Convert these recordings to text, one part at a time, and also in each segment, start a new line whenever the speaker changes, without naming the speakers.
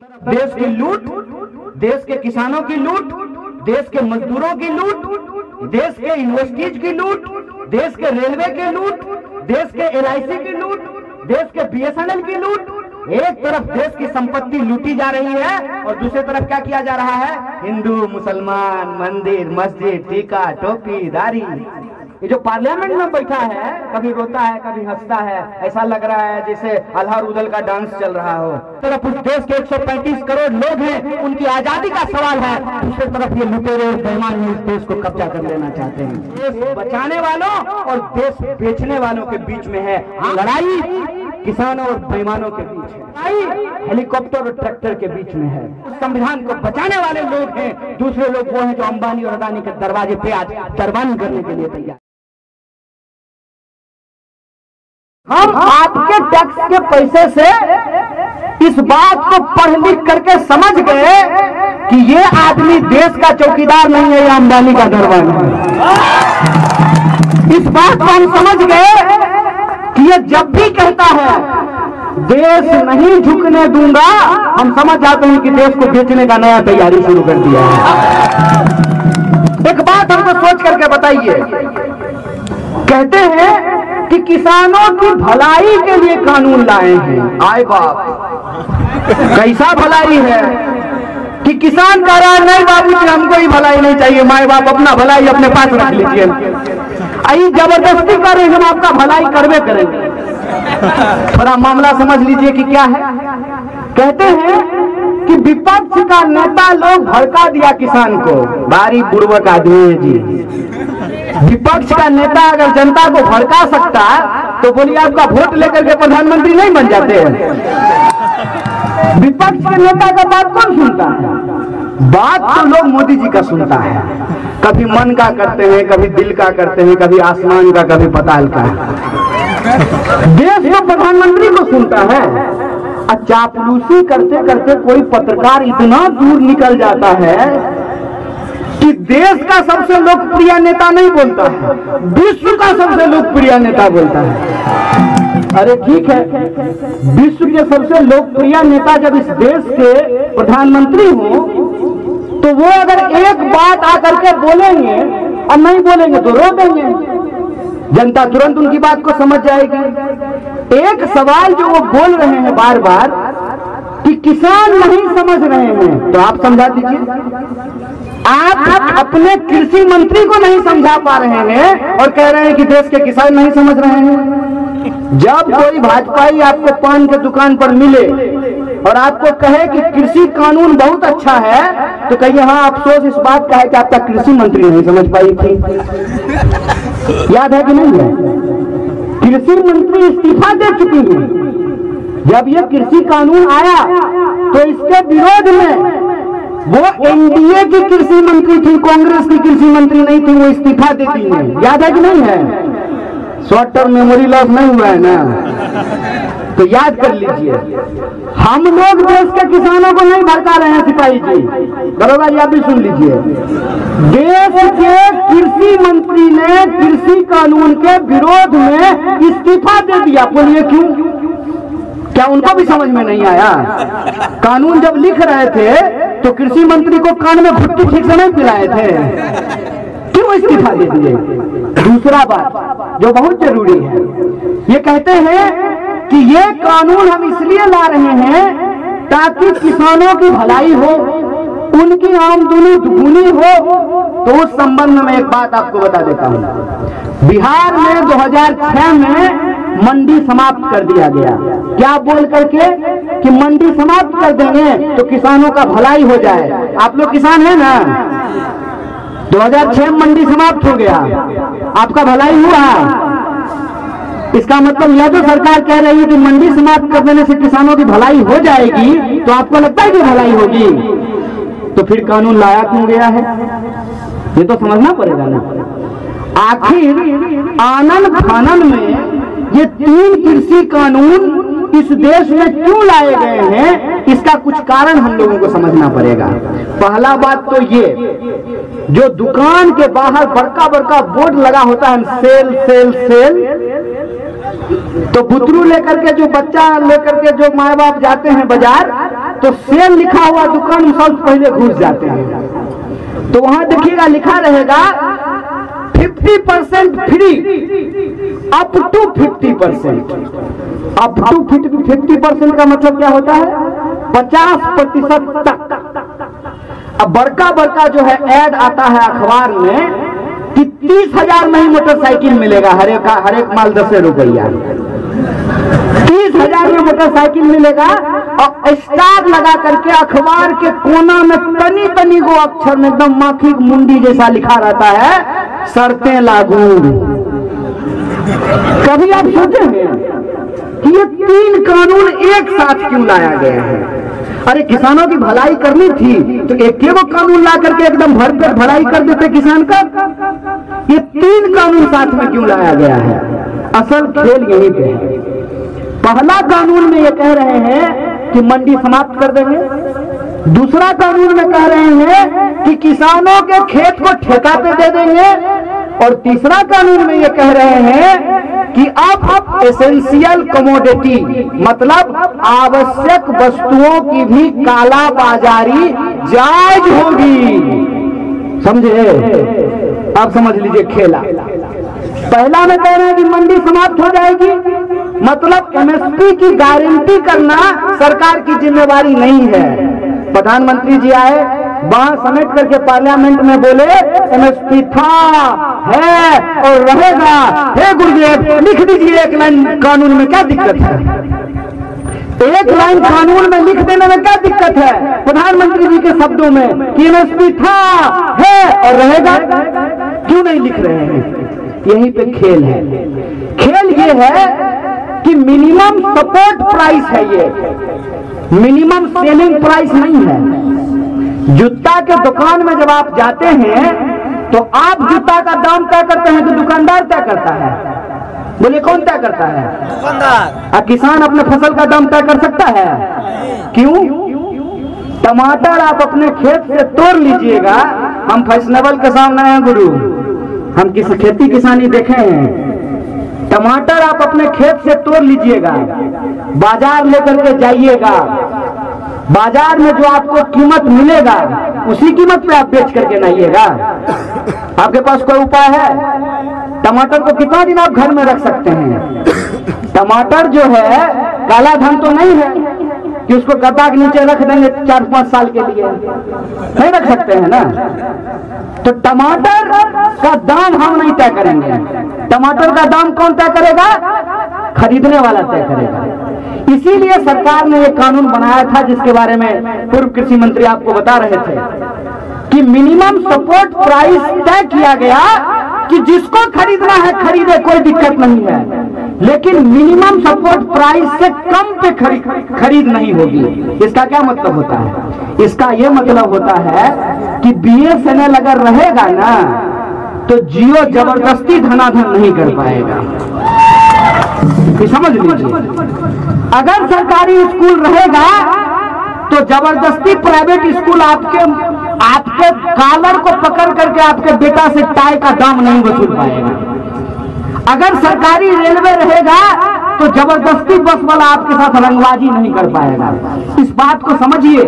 देश की लूट, देश के किसानों की लूट, देश के मजदूरों की लूट, देश के यूनिवर्सिटीज की लूट, देश के रेलवे की लूट, देश के LIC की लूट, देश के BSNL की लूट। एक तरफ देश की संपत्ति लूटी जा रही है और दूसरी तरफ क्या किया जा रहा है? हिंदू, मुसलमान, मंदिर, मस्जिद, टीका, टोपी, दाढ़ी। ये जो पार्लियामेंट में बैठा है, कभी रोता है, कभी हंसता है, ऐसा लग रहा है जैसे अल्लाह उदल का डांस चल रहा हो। तरफ उस देश के 135 करोड़ लोग हैं, उनकी आजादी का सवाल है। दूसरी तरफ ये लुटेरे और बेईमान इस देश को कब्जा कर लेना चाहते हैं। देश बचाने वालों और देश बेचने वालों के बीच में है लड़ाई, किसानों और बेईमानों के बीच है, हेलीकॉप्टर और ट्रैक्टर के बीच में है। संविधान को बचाने वाले लोग हैं, दूसरे लोग वो हैं जो अंबानी और अदानी के दरवाजे पे आज दरबानी करने के लिए तैयार। हम आपके टैक्स के पैसे से इस बात को पढ़ लिख करके समझ गए कि ये आदमी देश का चौकीदार नहीं है, ये अंबानी का दरबान है। इस बात को हम समझ गए कि ये जब भी कहता है देश नहीं झुकने दूंगा, हम समझ जाते हैं कि देश को बेचने का नया तैयारी शुरू कर दिया है। एक बात हमको सोच करके बताइए, कहते हैं कि किसानों की भलाई के लिए कानून लाए हैं। आए बाप, कैसा भलाई है कि किसान कह रहा है नहीं बाबूजी हमको ही भलाई नहीं चाहिए, माए बाप अपना भलाई अपने पास रख लीजिए। आई जबरदस्ती कर रहे हम आपका भलाई करवे करेंगे। थोड़ा मामला समझ लीजिए कि क्या है। कहते हैं कि विपक्ष का नेता लोग भड़का दिया किसान को। भारी बुर्बक आदमी है जी। विपक्ष का नेता अगर जनता को भड़का सकता तो बोलिए आपका वोट लेकर के प्रधानमंत्री नहीं बन जाते हैं। विपक्ष के नेता का बात कौन सुनता है? बात तो लोग मोदी जी का सुनता है। कभी मन का करते हैं, कभी दिल का करते हैं, कभी आसमान का, कभी पताल का। देश का प्रधानमंत्री को सुनता है। चापलूसी करते करते कोई पत्रकार इतना दूर निकल जाता है कि देश का सबसे लोकप्रिय नेता नहीं बोलता है, विश्व का सबसे लोकप्रिय नेता बोलता है। अरे ठीक है, विश्व के सबसे लोकप्रिय नेता जब इस देश के प्रधानमंत्री हो तो वो अगर एक बात आकर के बोलेंगे और नहीं बोलेंगे तो रो देंगे, जनता तुरंत उनकी बात को समझ जाएगी। एक सवाल जो वो बोल रहे हैं बार बार कि किसान नहीं समझ रहे हैं, तो आप समझा दीजिए। आप अपने कृषि मंत्री को नहीं समझा पा रहे हैं और कह रहे हैं कि देश के किसान नहीं समझ रहे हैं। जब कोई भाजपाई आपको पान के दुकान पर मिले और आपको कहे कि कृषि कानून बहुत अच्छा है, तो कहिए हाँ अफसोस इस बात का है कि आपका कृषि मंत्री नहीं समझ पाई थी। याद है कि नहीं है? कृषि मंत्री इस्तीफा दे चुकी है। जब ये कृषि कानून आया तो इसके विरोध में वो NDA की कृषि मंत्री थी, कांग्रेस की कृषि मंत्री नहीं थी, वो इस्तीफा देती है। याद है कि नहीं है? शॉर्ट टर्म मेमोरी लॉस नहीं हुआ है ना, तो याद कर लीजिए। हम लोग देश के किसानों को नहीं भड़का रहे हैं सिपाही जी, दरोगा जी आप भी सुन लीजिए। देश के कृषि मंत्री ने कृषि कानून के विरोध में इस्तीफा दे दिया। बोलिए क्यों? क्या उनको भी समझ में नहीं आया? कानून जब लिख रहे थे तो कृषि मंत्री को कान में भुट्टी ठीक से नहीं पिलाए थे, क्यों इस्तीफा दे दिए? दूसरा बात जो बहुत जरूरी है, ये कहते हैं कि ये कानून हम इसलिए ला रहे हैं ताकि किसानों की भलाई हो, उनकी आमदनी दुगुनी हो। तो उस संबंध में एक बात आपको बता देता हूं। बिहार में 2006 में मंडी समाप्त कर दिया गया। क्या बोल करके कि मंडी समाप्त कर देंगे तो किसानों का भलाई हो जाए। आप लोग किसान हैं ना? 2006 में मंडी समाप्त हो गया, आपका भलाई हुआ। इसका मतलब यह जो सरकार कह रही है कि मंडी समाप्त कर देने से किसानों की भलाई हो जाएगी, तो आपको लगता है कि भलाई होगी? तो फिर कानून लाया क्यों गया है, ये तो समझना पड़ेगा ना। आखिर आनन फानन में ये 3 कृषि कानून इस देश में क्यों लाए गए हैं, इसका कुछ कारण हम लोगों को समझना पड़ेगा। पहला बात तो ये, जो दुकान के बाहर बड़का बड़का बोर्ड लगा होता है सेल सेल सेल, तो बुतरू लेकर के जो बच्चा लेकर के जो माँ बाप जाते हैं बाजार, तो सेल लिखा हुआ दुकान में सबसे पहले घुस जाते हैं। तो वहां देखिएगा लिखा रहेगा 50% free, up to 50%। Up to 50% का मतलब क्या होता है? 50% तक। अब बड़का बड़का जो है ऐड आता है अखबार में कि 30,000 में ही मोटरसाइकिल मिलेगा, हर एक माल 10 रुपया, 30,000 में मोटरसाइकिल मिलेगा। और स्टार लगा करके अखबार के कोना में तनी तनी को अक्षर में एकदम माखी मुंडी जैसा लिखा रहता है, शर्तें लागू। कभी आप सोचे हैं कि ये 3 कानून एक साथ क्यों लाया गया है? अरे किसानों की भलाई करनी थी तो एक वो कानून ला करके एकदम भरपेट भलाई कर देते किसान का। ये 3 कानून साथ में क्यों लाया गया है? असल खेल यहीं पे है। पहला कानून में ये कह रहे हैं कि मंडी समाप्त कर देंगे। दूसरा कानून में कह रहे हैं कि किसानों के खेत को ठेका पे दे देंगे। और तीसरा कानून में ये कह रहे हैं कि अब एसेंशियल कमोडिटी मतलब आवश्यक वस्तुओं की भी काला बाजारी जायज होगी। समझे? आप समझ लीजिए खेला। पहला में कह रहे हैं कि मंडी समाप्त हो जाएगी, मतलब एमएसपी की गारंटी करना सरकार की जिम्मेवारी नहीं है। प्रधानमंत्री जी आए, बाहर समेट करके पार्लियामेंट में बोले एमएसपी था, है और रहेगा। हे गुरुदेव लिख दीजिए एक लाइन कानून में, क्या दिक्कत है? एक लाइन कानून में लिख देने में क्या दिक्कत है? प्रधानमंत्री जी के शब्दों में कि एमएसपी था, है और रहेगा, क्यों नहीं लिख रहे हैं? यहीं पे खेल है। खेल ये है कि मिनिमम सपोर्ट प्राइस है, ये मिनिमम सेलिंग प्राइस नहीं है। जूता के दुकान में जब आप जाते हैं तो आप जूता का दाम तय करते हैं कि दुकानदार तय करता है? बोले कौन तय करता है? दुकानदार। किसान अपने फसल का दाम तय कर सकता है? क्यों? टमाटर आप अपने खेत से तोड़ लीजिएगा। हम फैशनेबल के सामने हैं गुरु, हम किस खेती किसानी देखे हैं। टमाटर आप अपने खेत से तोड़ लीजिएगा, बाजार लेकर के जाइएगा, बाजार में जो आपको कीमत मिलेगा उसी कीमत पे आप बेच करके लाइएगा। आपके पास कोई उपाय है? टमाटर को कितना दिन आप घर में रख सकते हैं? टमाटर जो है काला धन तो नहीं है कि उसको गद्दा के नीचे रख देंगे 4-5 साल के लिए, नहीं रख सकते हैं ना। तो टमाटर का दाम हम नहीं तय करेंगे। टमाटर का दाम कौन तय करेगा? खरीदने वाला तय करेगा। इसीलिए सरकार ने एक कानून बनाया था जिसके बारे में पूर्व कृषि मंत्री आपको बता रहे थे कि मिनिमम सपोर्ट प्राइस तय किया गया कि जिसको खरीदना है खरीदे, कोई दिक्कत नहीं है, लेकिन मिनिमम सपोर्ट प्राइस से कम पे खरीद नहीं होगी। इसका क्या मतलब होता है? इसका यह मतलब होता है कि बीएसएनएल अगर रहेगा ना तो जियो जबरदस्ती धनाधन नहीं कर पाएगा। समझ लीजिए, अगर सरकारी स्कूल रहेगा तो जबरदस्ती प्राइवेट स्कूल आपके कॉलर को पकड़ करके आपके बेटा से टाई का दाम नहीं वसूल पाएगा। अगर सरकारी रेलवे रहेगा तो जबरदस्ती बस वाला आपके साथ रंगबाजी नहीं कर पाएगा। इस बात को समझिए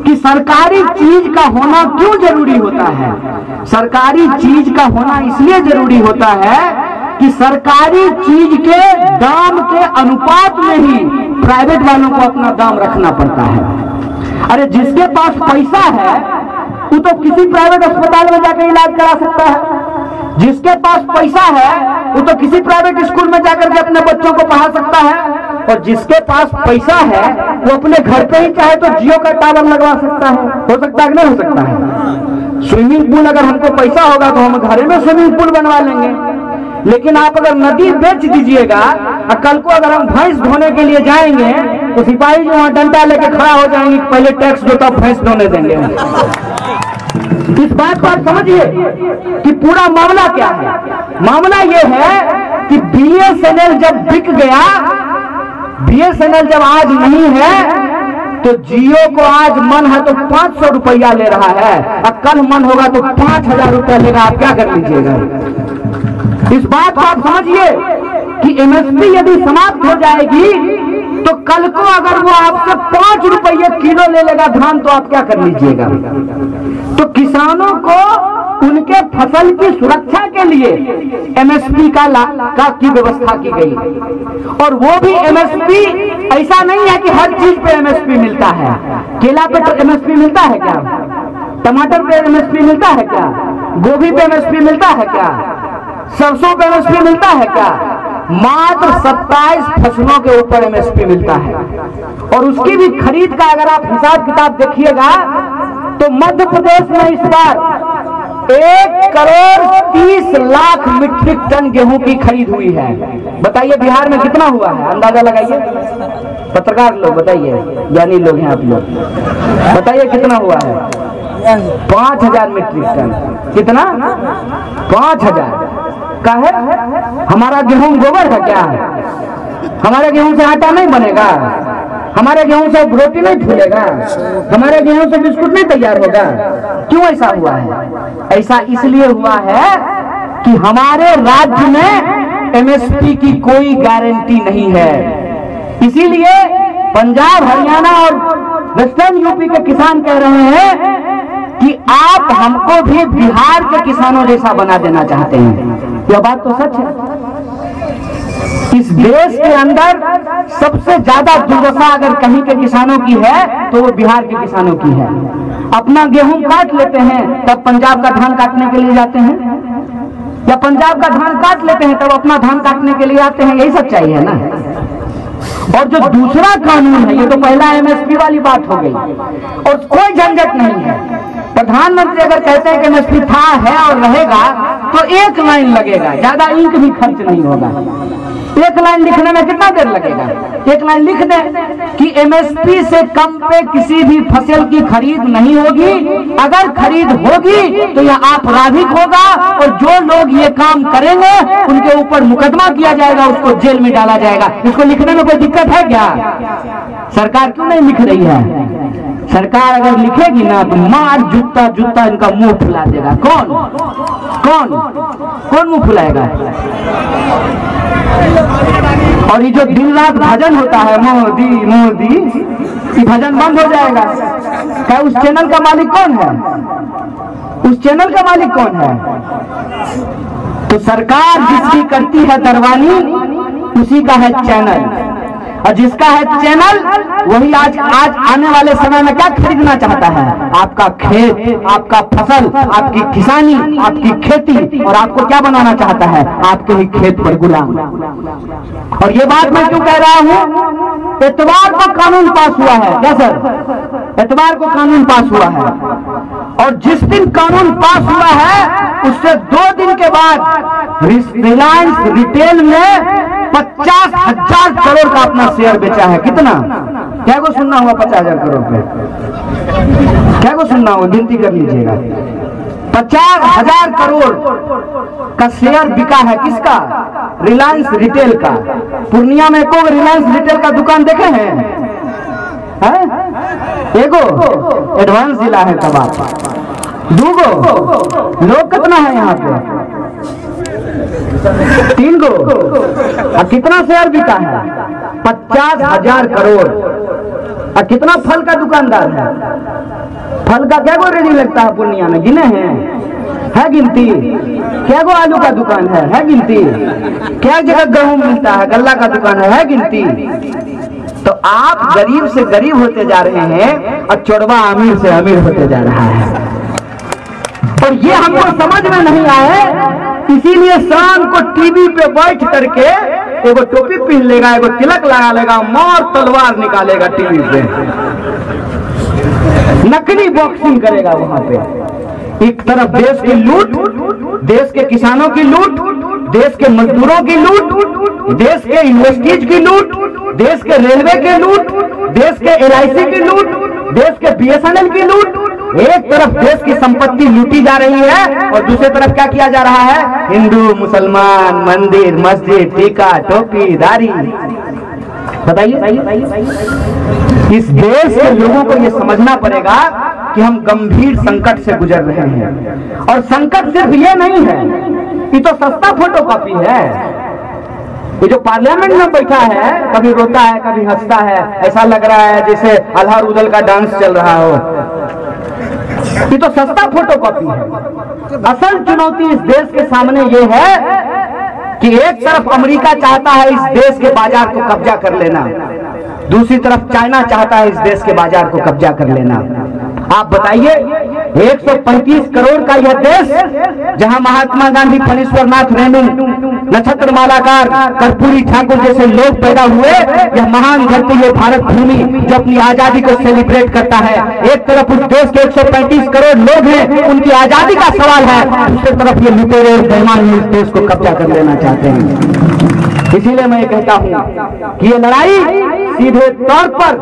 कि सरकारी चीज का होना क्यों जरूरी होता है। सरकारी चीज का होना इसलिए जरूरी होता है कि सरकारी चीज के दाम के अनुपात में ही प्राइवेट वालों को अपना दाम रखना पड़ता है। अरे जिसके पास पैसा है वो तो किसी प्राइवेट अस्पताल में जाकर इलाज करा सकता है। जिसके पास पैसा है वो तो किसी प्राइवेट स्कूल में जाकर के अपने बच्चों को पढ़ा सकता है। और जिसके पास पैसा है वो अपने घर पे ही चाहे तो जियो का टावर लगवा सकता है। हो सकता है कि नहीं हो सकता है? स्विमिंग पूल अगर हमको पैसा होगा तो हम घर में स्विमिंग पूल बनवा लेंगे। लेकिन आप अगर नदी बेच दीजिएगा और कल को अगर हम भैंस धोने के लिए जाएंगे तो सिपाही जो वहां डंडा लेके खड़ा हो जाएंगे, पहले टैक्स दो तब भैंस धोने देंगे। इस बात को आप समझिए कि पूरा मामला क्या है। मामला यह है कि बीएसएनएल जब बिक गया, बीएसएनएल जब आज नहीं है तो जियो को आज मन है तो 500 रुपया ले रहा है और कल मन होगा तो 5000 रुपया लेगा। आप क्या कर लीजिएगा? इस बात को आप समझिए कि एमएसपी यदि समाप्त हो जाएगी तो कल को अगर वो आपसे 5 रुपये किलो ले लेगा धान, तो आप क्या कर लीजिएगा? तो किसानों को उनके फसल की सुरक्षा के लिए एमएसपी की व्यवस्था की गई, और वो भी एमएसपी ऐसा नहीं है कि हर चीज पे एमएसपी मिलता है। केला पे तो एमएसपी मिलता है क्या? टमाटर पे एमएसपी मिलता है क्या? गोभी पे एमएसपी मिलता है क्या? सरसों पे एमएसपी मिलता है क्या? मात्र 27 फसलों के ऊपर एमएसपी मिलता है, और उसकी भी खरीद का अगर आप हिसाब किताब देखिएगा तो मध्य प्रदेश में इस बार 1,30,00,000 मीट्रिक टन गेहूं की खरीद हुई है। बताइए बिहार में कितना हुआ है, अंदाजा लगाइए। पत्रकार लोग बताइए, ज्ञानी लोग हैं आप लोग, बताइए कितना हुआ है? 5,000 मीट्रिक टन। कितना? 5,000 का है। हमारा गेहूं गोबर है क्या? हमारे गेहूं से आटा नहीं बनेगा? हमारे गेहूं से रोटी नहीं फूलेगा? हमारे गेहूं से बिस्कुट नहीं तैयार होगा? क्यों ऐसा हुआ है? ऐसा इसलिए हुआ है कि हमारे राज्य में एमएसपी की कोई गारंटी नहीं है। इसीलिए पंजाब, हरियाणा और वेस्टर्न यूपी के किसान कह रहे हैं कि आप हमको भी बिहार के किसानों जैसा बना देना चाहते हैं। यह बात तो सच है। इस देश के अंदर सबसे ज्यादा दुर्दशा अगर कहीं के किसानों की है तो वो बिहार के किसानों की है। अपना गेहूं काट लेते हैं तब पंजाब का धान काटने के लिए जाते हैं, या पंजाब का धान काट लेते हैं तब अपना धान काटने के लिए आते हैं। यही सच्चाई है ना। और जो दूसरा कानून है, ये तो पहला एमएसपी वाली बात हो गई, और कोई झंझट नहीं है। प्रधानमंत्री अगर कहते हैं कि एमएसपी था, है और रहेगा, तो एक लाइन लगेगा, ज्यादा इंक भी खर्च नहीं होगा। एक लाइन लिखने में कितना देर लगेगा? एक लाइन लिख दें कि एमएसपी से कम पे किसी भी फसल की खरीद नहीं होगी। अगर खरीद होगी तो यह आपराधिक होगा, और जो लोग ये काम करेंगे उनके ऊपर मुकदमा किया जाएगा, उसको जेल में डाला जाएगा। इसको लिखने में कोई दिक्कत है क्या? सरकार क्यों नहीं लिख रही है? सरकार अगर लिखेगी ना तो मार जूता जूता इनका मुंह फुला देगा। कौन कौन कौन मुंह फुलाएगा? और ये जो दिन रात भजन होता है मोदी मोदी, ये भजन बंद हो जाएगा। क्या उस चैनल का मालिक कौन है? उस चैनल का मालिक कौन है? तो सरकार जिसकी करती है दरबानी, उसी का है चैनल, और जिसका है चैनल वही आज आने वाले समय में क्या खरीदना चाहता है? आपका खेत, आपका फसल, आपकी किसानी, आपकी खेती, और आपको क्या बनाना चाहता है? आपके ही खेत पर गुलाम। और ये बात मैं क्यों कह रहा हूं? इतवार को कानून पास हुआ है क्या सर? इतवार को कानून पास हुआ है, और जिस दिन कानून पास हुआ है उससे 2 दिन के बाद रिलायंस रिटेल में 50,000 करोड़ का अपना शेयर बेचा है। कितना? क्या को सुनना हुआ? 50,000 करोड़ पे क्या को सुनना हुआ? गिनती कर लीजिएगा। 50,000 करोड़ का शेयर बिका है। किसका? रिलायंस रिटेल का। पूर्णिया में को रिलायंस रिटेल का दुकान देखे हैं? एगो एडवांस जिला है तब आप। 2 गो लोग कितना है यहाँ पे? 3 गो। और कितना शेयर बिका है? 50,000 करोड़। और कितना फल का दुकानदार है? फल का क्या गो रेडी लगता है पूर्णिया में? गिने हैं? है गिनती? क्या गो आलू का दुकान है गिनती? क्या जगह गेहूं मिलता है? गल्ला का दुकान है गिनती? तो आप गरीब से गरीब होते जा रहे हैं, और चोरवा अमीर से अमीर होते जा रहा है, और ये हमको समझ में नहीं आए। इसीलिए शाम को टीवी पे बैठ करके एगो टोपी पहन लेगा, एगो तिलक लगा लेगा, मार तलवार निकालेगा टीवी पे, नकली बॉक्सिंग करेगा वहां पे। एक तरफ देश की लूट, देश के किसानों की लूट, देश के मजदूरों की लूट, देश के यूनिवर्सिटीज की लूट, देश के रेलवे की लूट, देश के LIC की लूट, देश के BSNL की लूट। एक तरफ देश की संपत्ति लूटी जा रही है, और दूसरी तरफ क्या किया जा रहा है? हिंदू मुसलमान, मंदिर मस्जिद, टीका टोपी दाढ़ी। बताइए, इस देश के लोगों को यह समझना पड़ेगा कि हम गंभीर संकट से गुजर रहे हैं। और संकट सिर्फ ये नहीं है, ये तो सस्ता फोटोकॉपी है। ये जो पार्लियामेंट में बैठा है, कभी रोता है कभी हंसता है, ऐसा लग रहा है जैसे अल्लाह उदल का डांस चल रहा हो। ये तो सस्ता फोटोकॉपी है। असल चुनौती इस देश के सामने ये है कि एक तरफ अमेरिका चाहता है इस देश के बाजार को कब्जा कर लेना, दूसरी तरफ चाइना चाहता है इस देश के बाजार को कब्जा कर लेना। आप बताइए, 135 करोड़ का यह देश, जहां महात्मा गांधी, फणीश्वरनाथ रेणु, नक्षत्र मालाकार, कर्पूरी ठाकुर जैसे लोग पैदा हुए, यह महान धरती, ये भारत भूमि जो अपनी आजादी को सेलिब्रेट करता है। एक तरफ उस देश के 135 करोड़ लोग हैं, उनकी आजादी का सवाल है, दूसरी तरफ ये लुटेरे और बेईमान इस देश को कब्जा कर लेना चाहते हैं। इसीलिए मैं ये कहता हूं कि ये लड़ाई सीधे तौर पर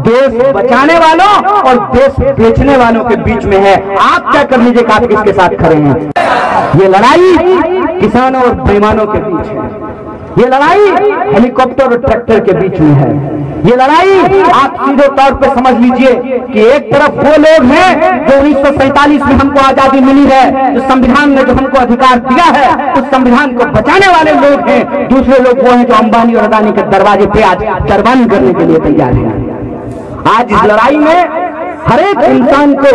देश बचाने वालों और देश बेचने वालों के बीच में है। आप क्या कर लीजिए कि आप किसके साथ खड़े हैं। ये लड़ाई किसानों और बेईमानों के बीच है। ये लड़ाई हेलीकॉप्टर और ट्रैक्टर के बीच में है। ये लड़ाई आप सीधे तौर पे समझ लीजिए कि एक तरफ वो लोग हैं जो 1947 में हमको आजादी मिली है, जो संविधान ने जो हमको अधिकार दिया है, उस संविधान को बचाने वाले लोग हैं। दूसरे लोग वो हैं जो अंबानी और अदानी के दरवाजे पे आज कुर्बानी करने के लिए तैयार हैं। आज इस लड़ाई में हर एक इंसान को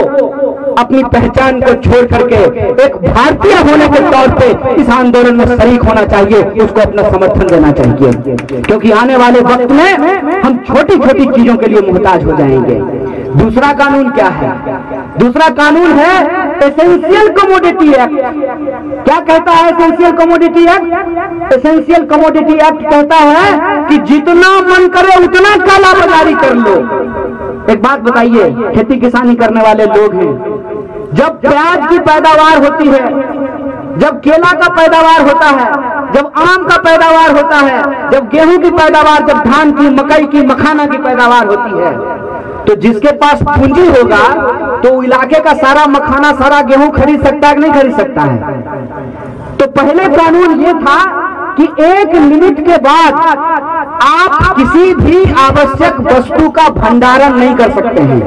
अपनी पहचान को छोड़ करके एक भारतीय होने के तौर पे इस आंदोलन में शरीक होना चाहिए, उसको अपना समर्थन देना चाहिए, क्योंकि आने वाले वक्त में हम छोटी छोटी चीजों के लिए मुहताज हो जाएंगे। दूसरा कानून क्या है? दूसरा कानून है एसेंशियल कमोडिटी एक्ट। क्या कहता है essential commodity act? Essential commodity act कहता है कि जितना मन करे उतना काला बाजारी कर लो। एक बात बताइए, खेती किसानी करने वाले लोग हैं, जब प्याज की पैदावार होती है, जब केला का पैदावार होता है, जब आम का पैदावार होता है, जब गेहूं की पैदावार, जब धान की, मकई की, मखाना की पैदावार होती है, तो जिसके पास पूंजी होगा तो इलाके का सारा मखाना, सारा गेहूं खरीद सकता है कि नहीं खरीद सकता है? तो पहले कानून ये था कि एक लिमिट के बाद आप किसी भी आवश्यक वस्तु का भंडारण नहीं कर सकते हैं।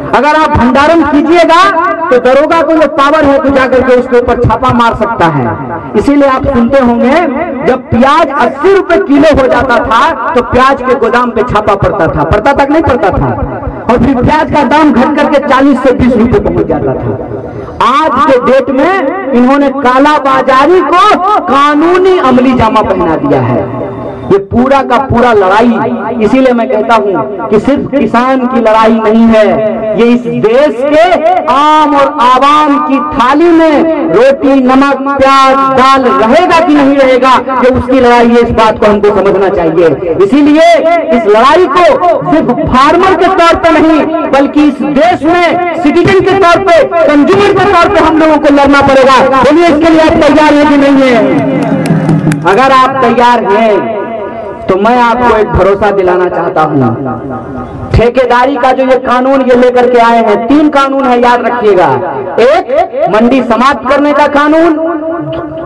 अगर आप भंडारण कीजिएगा तो दरोगा को ये पावर है कि जाकर के उसके ऊपर छापा मार सकता है। इसीलिए आप सुनते होंगे जब प्याज 80 रुपए किलो हो जाता था तो प्याज के गोदाम पे छापा पड़ता था, पड़ता तक नहीं पड़ता था, और फिर प्याज का दाम घट करके 40 से 20 रुपए पहुंच जाता था। आज के डेट में इन्होंने काला बाजारी को कानूनी अमली जामा पहना दिया है। ये पूरा का पूरा लड़ाई, इसीलिए मैं कहता हूं कि सिर्फ किसान की लड़ाई नहीं है, ये इस देश के आम और आवाम की थाली में रोटी, नमक, प्याज, दाल रहेगा कि नहीं रहेगा, ये उसकी लड़ाई है। इस बात को हमको समझना चाहिए। इसीलिए इस लड़ाई को सिर्फ फार्मर के तौर पर नहीं, बल्कि इस देश में सिटीजन के तौर पे, कंज्यूमर के तौर पे हम लोगों को लड़ना पड़ेगा। बोलिए, इसके लिए आप तैयार हैं कि नहीं है? अगर आप तैयार हैं तो मैं आपको एक भरोसा दिलाना चाहता हूं। ठेकेदारी का जो ये कानून ये लेकर के आए हैं, 3 कानून है, याद रखिएगा। एक, मंडी समाप्त करने का कानून,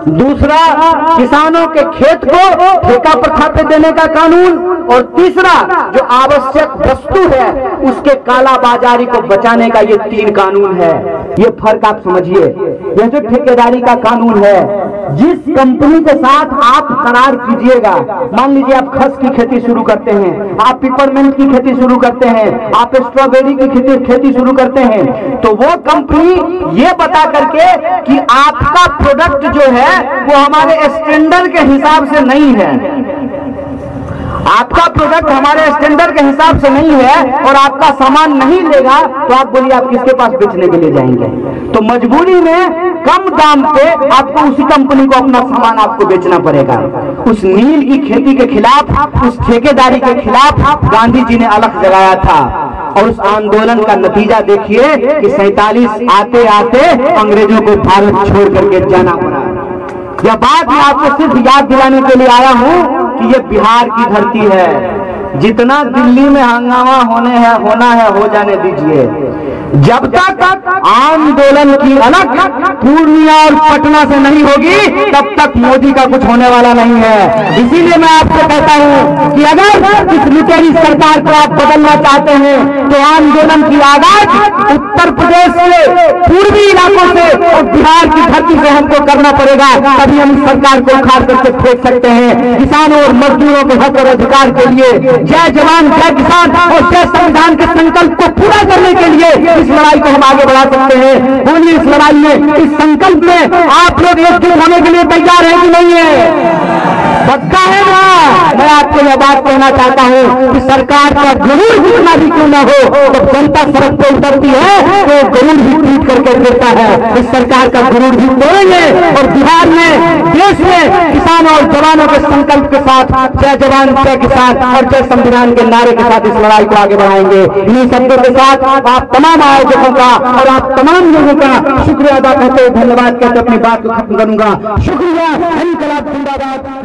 दूसरा, किसानों के खेत को ठेका प्रथा पे देने का कानून, और तीसरा, जो आवश्यक वस्तु है उसके काला बाजारी को बचाने का ये 3 कानून है। ये फर्क आप समझिए। यह जो ठेकेदारी का कानून है, जिस कंपनी के साथ आप करार कीजिएगा, मान लीजिए आप खस की खेती शुरू करते हैं, आप पिपरमेंट की खेती शुरू करते हैं, आप स्ट्रॉबेरी की खेती शुरू करते हैं, तो वो कंपनी ये बता करके कि आपका प्रोडक्ट जो है वो हमारे स्टैंडर्ड के हिसाब से नहीं है, आपका प्रोडक्ट हमारे स्टैंडर्ड के हिसाब से नहीं है और आपका सामान नहीं लेगा, तो आप बोलिए आप किसके पास बेचने के लिए जाएंगे? तो मजबूरी में कम दाम पे आपको उसी कंपनी को अपना सामान आपको बेचना पड़ेगा। उस नील की खेती के खिलाफ, उस ठेकेदारी के खिलाफ गांधी जी ने अलग जगाया था, और उस आंदोलन का नतीजा देखिए कि 47 आते आते अंग्रेजों को भारत छोड़ करके जाना पड़ा। यह बात मैं आपको सिर्फ याद दिलाने के लिए आया हूं कि ये बिहार की धरती है, जितना दिल्ली में हंगामा होना है हो जाने दीजिए। जब तक आंदोलन की अलग पूर्णिया और पटना से नहीं होगी तब तक मोदी का कुछ होने वाला नहीं है। इसीलिए मैं आपसे कहता हूं कि अगर इस लुटेरी सरकार को आप बदलना चाहते हैं तो आंदोलन की आगाज उत्तर प्रदेश से, पूर्वी इलाकों से और बिहार की धरती से हमको करना पड़ेगा। तभी हम इस सरकार को उखाड़ करके फेंक सकते हैं। किसानों और मजदूरों के हक और अधिकार के लिए जय जवान जय किसान और जय संविधान के संकल्प को पूरा करने के लिए इस लड़ाई को हम आगे बढ़ा सकते हैं। बोलिए, इस लड़ाई में, इस संकल्प में आप लोग एकजुट होने के लिए तैयार हैं कि नहीं है? पक्का है ना? मैं आपको यह बात कहना चाहता हूं कि सरकार का गरुड़ जितना भी क्यों न हो, तो जनता सड़क पर उतरती है तो गरुड़ भी टूट करके गिरता है। इस सरकार का गरुड़ भी तोड़ेंगे और बिहार में, देश में किसानों और जवानों के संकल्प के साथ जय जवान जय किसान और जय संविधान के नारे के साथ इस लड़ाई को आगे बढ़ाएंगे। इन्हीं शब्दों के साथ आप तमाम आयोजकों का और आप तमाम लोगों का शुक्रिया अदा करते हुए, धन्यवाद कहते अपनी बात को खत्म करूंगा। शुक्रिया। इनकलाब जिंदाबाद।